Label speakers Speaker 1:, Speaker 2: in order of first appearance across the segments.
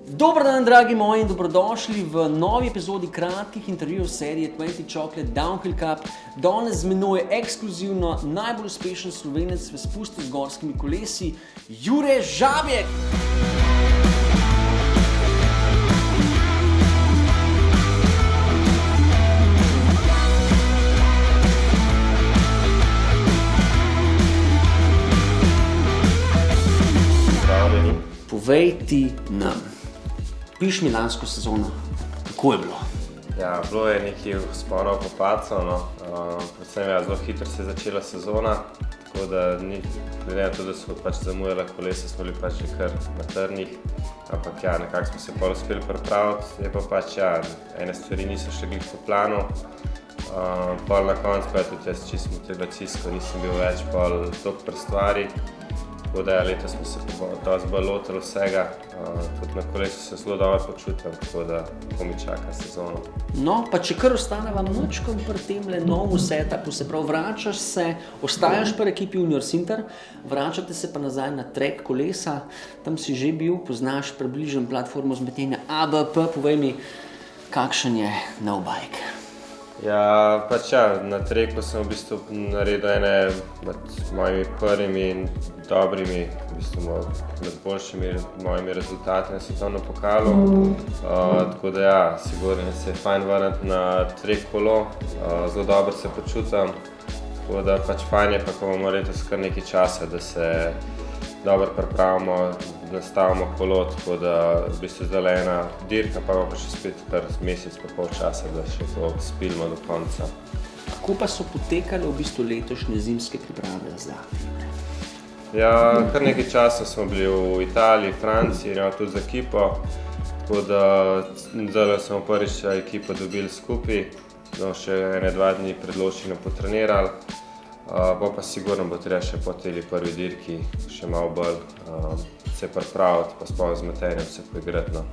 Speaker 1: Dober dan, dragi moji, in dobrodošli v novi epizodi kratkih intervjujev serije 20 Chocolate Downhill Cup. Danes z menoj ekskluzivno najbolj uspešen Slovenec v spustu z gorskimi kolesi, Jure Žabjek. Povej ti nam, piš mi lansko sezono, kako je bilo?
Speaker 2: Ja, bilo je nekaj vzponov pa padcev, predvsem zelo hitro se je začela sezona, tako da glede na to, da smo zamujali kolesa, smo bili že kar na trnih, ampak nekako smo se pol uspeli pripraviti, je pa ene stvari niso še glih po planu, pol na koncu pa tudi jaz čisto motivacijsko nisem bil več pol toliko pri stvari. Tako da letos smo se dosti bolj lotili vsega, tudi na kolesu se zelo dobro počutim, tako da ko mi čaka sezono.
Speaker 1: No, pa če kar ostaneva mačkom pri temle novemu setupu, se pravi vračaš se, ostajaš pri ekipi Junior Sinter, vračate se pa nazaj na trek kolesa, tam si že bil, poznaš približno platformo zmetenja ABP, povej mi, kakšen je nov bike?
Speaker 2: Ja, na treku sem v bistvu naredil ene med mojimi prvimi in dobrimi, v bistvu med boljšimi mojimi rezultati na svetovnem pokalu. Tako da sigurno se je fajn vrniti na trek kolo, zelo dobro se počutim. Tako da fajn je pa, ko imamo letos kar nekaj časa, da se dobro pripravimo, nastavimo kolo, tako da v bistvu zdaj ena dirka, pa še spet kar mesec pa pol časa, da še to spilimo do konca.
Speaker 1: Kako pa so potekale v bistvu letošnje zimske priprave zdaj?
Speaker 2: Ja, kar nekaj časa smo bili v Italiji, Franciji, tudi z ekipo, tako da zdaj smo prvič ekipo dobili skupaj, še 1-2 dni pred Lošino potrenirali. Pa sigurno bo treba še po tej prvi dirki še malo bolj se pripraviti, pa sploh z metenjem se poigrati.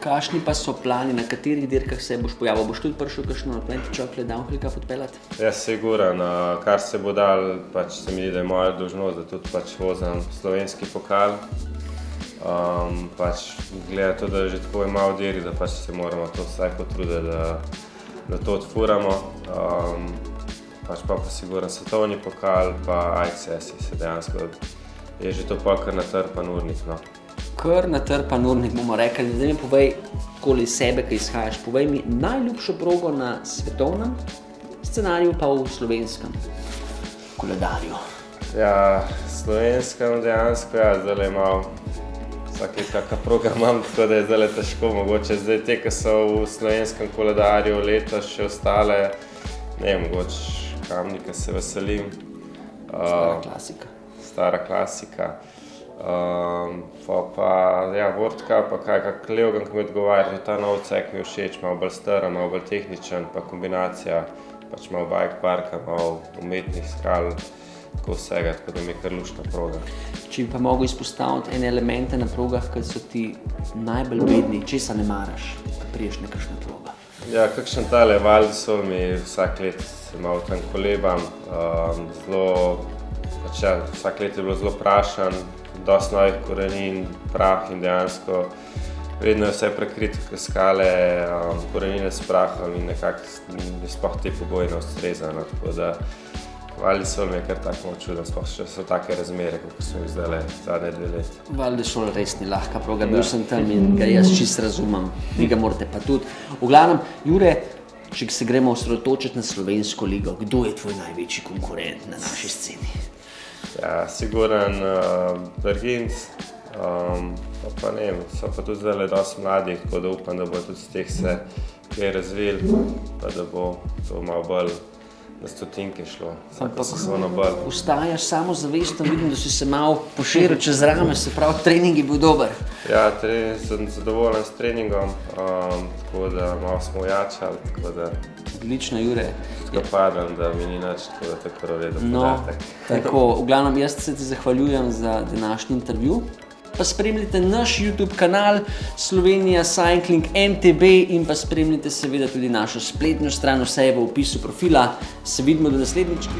Speaker 1: Kakšni pa so plani, na katerih dirkah se boš pojavil? Boš tudi prišel kakšno na 20 Chocolate Downhill Cup odpeljati?
Speaker 2: Ja, sigurno. Kar se bo dal, se mi zdi, da je moja dolžnost, da tudi vozim slovenski pokal. Gleda to, da že tako je malo dirk, da se moramo to vsaj potruditi, da to odfuramo. Pa sigurno svetovni pokal, pa IXS se dejansko je že to kar natrpan urnik.
Speaker 1: Kar natrpan urnik, bomo rekli. Zdaj mi povej, okoli sebe, kaj izhajaš. Povej mi najljubšo progo na svetovnem scenariju, pa v slovenskem koledarju.
Speaker 2: Ja, slovenskem dejansko, zdaj je malo vsake kakšna proga imam, tako da je zdaj težko mogoče. Zdaj te, ki so v slovenskem koledarju letos še ostale, mogoče Kamnika se veselim.
Speaker 1: Stara klasika.
Speaker 2: Stara klasika. World Cup, pa kak Leogan, ki mi odgovarja, že ta nov cek mi je všeč, malo bolj star, malo bolj tehničen, pa kombinacija, malo bike parka, malo umetnih skal, tako vsega, tako da mi je kar luštna proga.
Speaker 1: Če bi pa mogel izpostaviti ene elemente na progah, ki so ti najbolj bedni, česa ne maraš, ko priješ na kakšna proga?
Speaker 2: Ja, kakšen tale Val di Sole mi vsak let se malo tam kolebam, vsak let je bilo zelo prašan, dosti novih korenin, prah in dejansko vedno je vse prekrito skale, korenine s prahom in nekako sploh te pogoji ne ustrezajo, tako da Val di Sole mi je kar tako čudno, sploh še so take razmere, kot smo jih zdaj zadnje 2 leta.
Speaker 1: Val di Sole res ni lahka proga, bil sem tam in ga jaz čisto razumem, vi ga morate pa tudi. V glavnem, Jure, če se gremo osredotočiti na slovensko ligo, kdo je tvoj največji konkurent na naši sceni?
Speaker 2: Ja, sigurno Berginc, pa so pa tudi zdaj dosti mladih, tako da upam, da bo tudi z teh se kaj razvil, pa da bo to malo bolj na stotinke šlo, vsako sezono bolj.
Speaker 1: Vstajaš samozavestno, vidim, da si se malo poširil čez rame, se pravi, trening je bil dober.
Speaker 2: Ja, sem zadovoljen s treningom, tako da malo smo ojačali, tako da...
Speaker 1: Odlično, Jure.
Speaker 2: Tako padam, da mi ni nič, tako da tako redo podatek.
Speaker 1: Tako, v glavnem, jaz se ti zahvaljujem za današnji intervju. Pa spremljite naš YouTube kanal Slovenija Cycling MTB in pa spremljite seveda tudi našo spletno stran, vse je v opisu profila. Se vidimo do naslednjič.